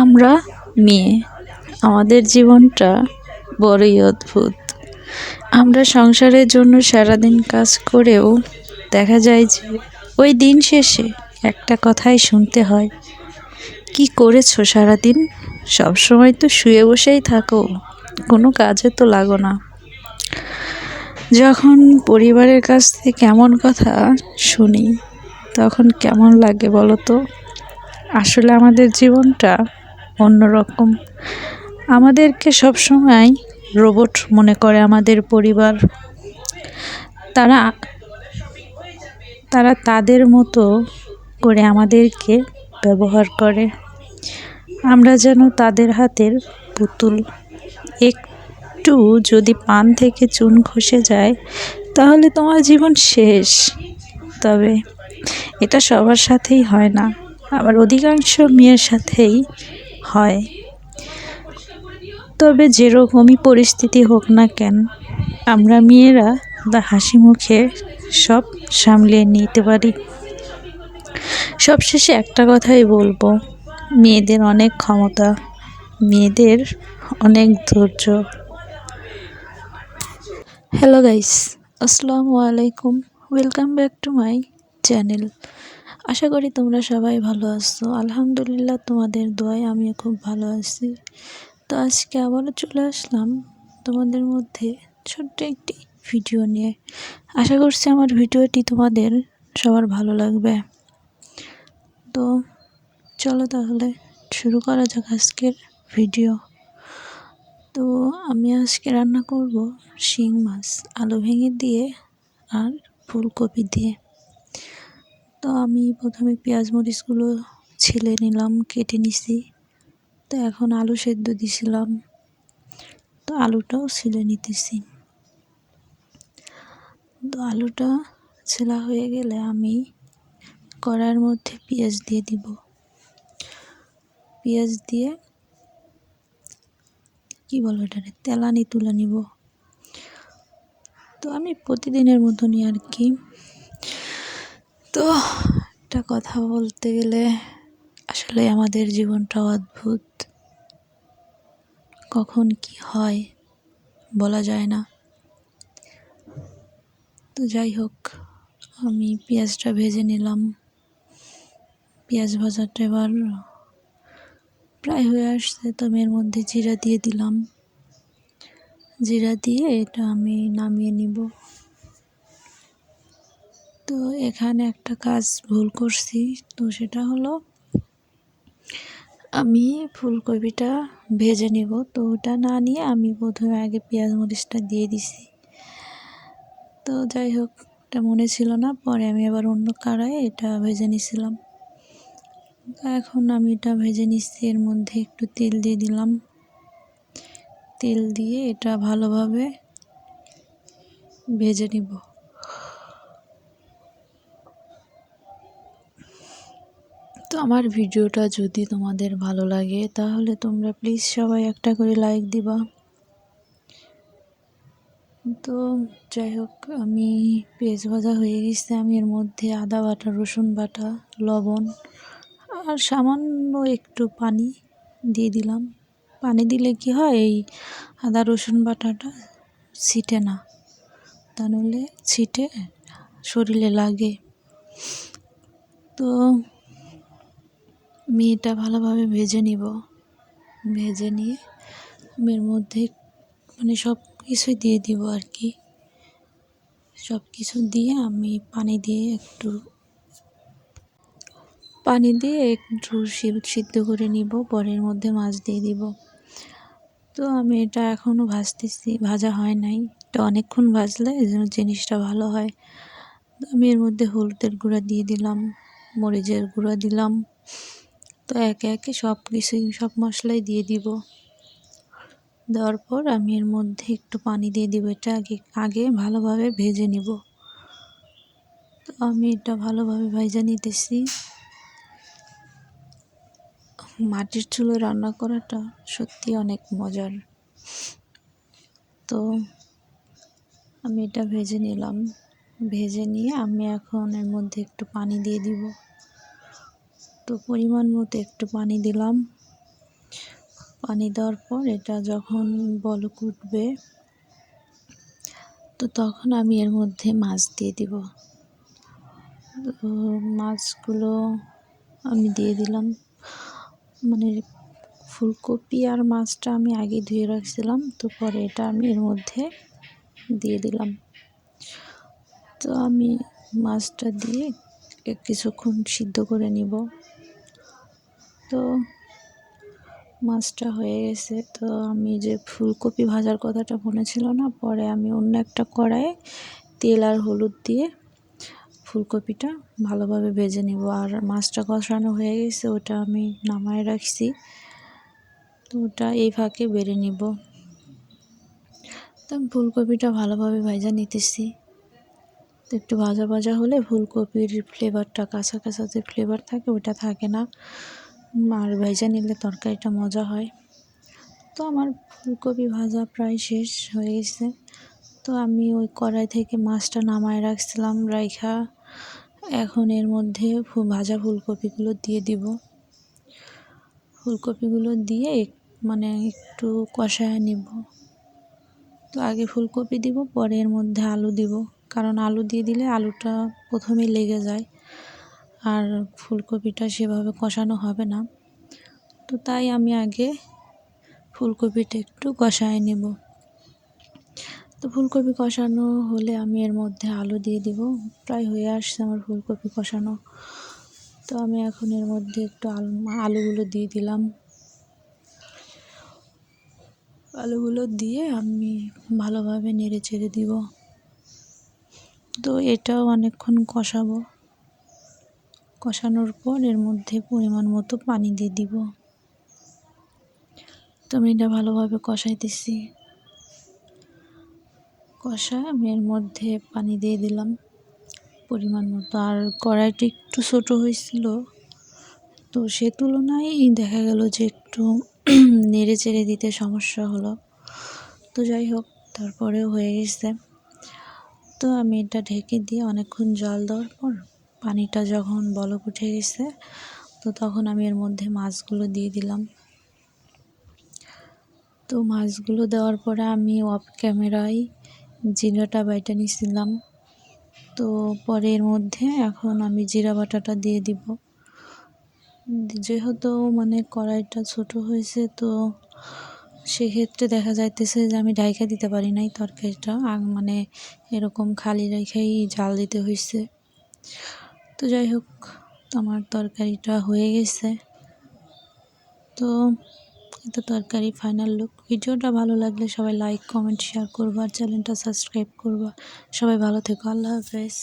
আমরা মেয়ে, আমাদের জীবনটা বড়ই অদ্ভুত। আমরা সংসারের জন্য সারাদিন কাজ করেও দেখা যায় যে ওই দিন শেষে একটা কথাই শুনতে হয়, কি করেছো সারাদিন? সবসময় তো শুয়ে বসেই থাকো, কোনো কাজে তো লাগো না। যখন পরিবারের কাছ থেকে এমন কথা শুনি তখন কেমন লাগে বলো তো? আসলে আমাদের জীবনটা অন্যরকম। আমাদেরকে সবসময় রোবট মনে করে আমাদের পরিবার। তারা তারা তাদের মতো করে আমাদেরকে ব্যবহার করে। আমরা যেন তাদের হাতের পুতুল। একটু যদি পান থেকে চুন খসে যায় তাহলে তোমার জীবন শেষ। তবে এটা সবার সাথেই হয় না, আবার অধিকাংশ মেয়ের সাথেই হয়। তবে যেরকমই পরিস্থিতি হোক না কেন, আমরা মেয়েরা হাসি মুখে সব সামলিয়ে নিতে পারি। সবশেষে একটা কথাই বলবো, মেয়েদের অনেক ক্ষমতা, মেয়েদের অনেক ধৈর্য। হ্যালো গাইস, আসসালামু আলাইকুম, welcome back to my channel. আশা করি তোমরা সবাই ভালো আছো। আলহামদুলিল্লাহ, তোমাদের দোয়ায় আমিও খুব ভালো আছি। তো আজকে আবারও চলে আসলাম তোমাদের মধ্যে ছোট্ট একটি ভিডিও নিয়ে। আশা করছি আমার ভিডিওটি তোমাদের সবার ভালো লাগবে। তো চলো তাহলে শুরু করা যাক আজকের ভিডিও। তো আমি আজকে রান্না করব শিং মাছ আলু ভেঙে দিয়ে আর ফুলকপি দিয়ে। তো আমি প্রথমে পেঁয়াজ মরিচগুলো ছিলে নিলাম, কেটে নিছি। তো এখন আলু সেদ্ধ দিছিলাম, তো আলুটাও ছিলে নিতেছি। তো আলুটা ছেলা হয়ে গেলে আমি কড়াইয়ের মধ্যে পেঁয়াজ দিয়ে দিব। পেঁয়াজ দিয়ে কি বলো এটারে তেলানি তুলে নিব। তো আমি প্রতিদিনের মতনই আর কি। তো একটা কথা বলতে গেলে আসলে আমাদের জীবনটা অদ্ভুত, কখন কি হয় বলা যায় না। তো যাই হোক, আমি পেঁয়াজটা ভেজে নিলাম। পেঁয়াজ ভাজাটা এবার প্রায় হয়ে আসছে, তো এর মধ্যে জিরা দিয়ে দিলাম। জিরা দিয়ে এটা আমি নামিয়ে নিব। তো এখানে একটা কাজ ভুল করছি, তো সেটা হলো আমি ফুলকপিটা ভেজে নিব। তো ওটা না নিয়ে আমি প্রথমে আগে পেঁয়াজ মরিচটা দিয়ে দিছি। তো যাই হোক, এটা মনে ছিল না, পরে আমি আবার অন্য কড়াইয়ে এটা ভেজে নিছিলাম। এখন আমি এটা ভেজে নিচ্ছি, এর মধ্যে একটু তেল দিয়ে দিলাম। তেল দিয়ে এটা ভালোভাবে ভেজে নিব। তো আমার ভিডিওটা যদি তোমাদের ভালো লাগে তাহলে তোমরা প্লিজ সবাই একটা করে লাইক দিবা। তো যাই হোক, আমি পেঁয়াজ ভাজা হয়ে গেছে, আমি এর মধ্যে আদা বাটা, রসুন বাটা, লবণ আর সামান্য একটু পানি দিয়ে দিলাম। পানি দিলে কি হয়, এই আদা রসুন বাটাটা ছিটে না, তা নইলে ছিটে শরীরে লাগে। তো আমি এটা ভালোভাবে ভেজে নিব। ভেজে নিয়ে আমি এর মধ্যে মানে সব কিছুই দিয়ে দিব আর কি। সব কিছু দিয়ে আমি পানি দিয়ে একটু সিদ্ধ করে নিব, পরের মধ্যে মাছ দিয়ে দিব। তো আমি এটা এখনও ভাজতেছি, ভাজা হয় নাই। এটা অনেকক্ষণ ভাজলে জিনিসটা ভালো হয়। আমি এর মধ্যে হলুদের গুঁড়া দিয়ে দিলাম, মরিচের গুঁড়া দিলাম। তো একে একে সব কিছুই, সব মশলাই দিয়ে দিব। দেওয়ার পর আমি এর মধ্যে একটু পানি দিয়ে দিব। এটা আগে ভালোভাবে ভেজে নিব। তো আমি এটা ভালোভাবে ভেজে নিতেছি। মাটির চুলায় রান্না করাটা সত্যি অনেক মজার। তো আমি এটা ভেজে নিলাম। ভেজে নিয়ে আমি এখন এর মধ্যে একটু পানি দিয়ে দিব। তো পরিমাণ মতো একটু পানি দিলাম। পানি দেওয়ার পর এটা যখন বলক উঠবে তো তখন আমি এর মধ্যে মাছ দিয়ে দিব। তো মাছগুলো আমি দিয়ে দিলাম, মানে ফুলকপি আর মাছটা আমি আগে ধুয়ে রাখছিলাম, তো পরে এটা আমি এর মধ্যে দিয়ে দিলাম। তো আমি মাছটা দিয়ে কিছুক্ষণ সিদ্ধ করে নিব। তো মাছটা হয়ে গেছে। তো আমি যে ফুলকপি ভাজার কথাটা মনে ছিল না, পরে আমি অন্য একটা কড়াইয়ে তেল আর হলুদ দিয়ে ফুলকপিটা ভালোভাবে ভেজে নিব। আর মাছটা কষানো হয়ে গেছে, ওটা আমি নামায় রাখছি। তো ওটা এই ফাঁকে বেড়ে নিব। তো আমি ফুলকপিটা ভালোভাবে ভাজা নিতেছি। তো একটু ভাজা ভাজা হলে ফুলকপির ফ্লেভারটা, কাঁচা কাঁচা যে ফ্লেভার থাকে ওটা থাকে না, আর ভেজে নিলে তরকারিটা মজা হয়। তো আমার ফুলকপি ভাজা প্রায় শেষ হয়ে গেছে। তো আমি ওই কড়াই থেকে মাছটা নামায় রাখছিলাম, রাইখা এখন এর মধ্যে ভাজা ফুলকপিগুলো দিয়ে দিব। ফুলকপিগুলো দিয়ে মানে একটু কষায় নিব। তো আগে ফুলকপি দিব, পরে এর মধ্যে আলু দিব, কারণ আলু দিয়ে দিলে আলুটা প্রথমেই লেগে যায় আর ফুলকপিটা সেভাবে কষানো হবে না। তো তাই আমি আগে ফুলকপিটা একটু কষায় নেব। তো ফুলকপি কষানো হলে আমি এর মধ্যে আলু দিয়ে দিব। প্রায় হয়ে আসছে আমার ফুলকপি কষানো। তো আমি এখন এর মধ্যে একটু আলুগুলো দিয়ে দিলাম। আলুগুলো দিয়ে আমি ভালোভাবে নেড়ে চেড়ে দিব। তো এটাও অনেকক্ষণ কষাবো। কষানোর পর এর মধ্যে পরিমাণ মতো পানি দিয়ে দিব। তো আমি এটা ভালোভাবে কষাইতেছি। কষায় আমি এর মধ্যে পানি দিয়ে দিলাম পরিমাণ মতো। আর কড়াইটি একটু ছোটো হয়েছিল, তো সে তুলনায় দেখা গেল যে একটু নেড়ে চেড়ে দিতে সমস্যা হলো। তো যাই হোক, তারপরেও হয়ে গেছে। তো আমি এটা ঢেকে দিয়ে অনেকক্ষণ জাল দেওয়ার পর পানিটা যখন বলক উঠে গেছে, তো তখন আমি এর মধ্যে মাছগুলো দিয়ে দিলাম। তো মাছগুলো দেওয়ার পরে আমি অফ ক্যামেরায় জিরাটা বাইটা নিয়েছিলাম। তো পরে এর মধ্যে এখন আমি জিরা বাটাটা দিয়ে দিব। যেহেতু মানে কড়াইটা ছোট হয়েছে, তো সেক্ষেত্রে দেখা যাইতেছে যে আমি ঢাইকা দিতে পারি নাই তরকারিটা, মানে এরকম খালি রেখেই জাল দিতে হয়েছে। তো যাই হোক, আমার তরকারিটা হয়ে গেছে। তো এটা তরকারি ফাইনাল লুক। ভিডিওটা ভালো লাগলে সবাই লাইক, কমেন্ট, শেয়ার করবা, আর চ্যানেলটা সাবস্ক্রাইব করবা। সবাই ভালো থেকো। আল্লাহ হাফেজ।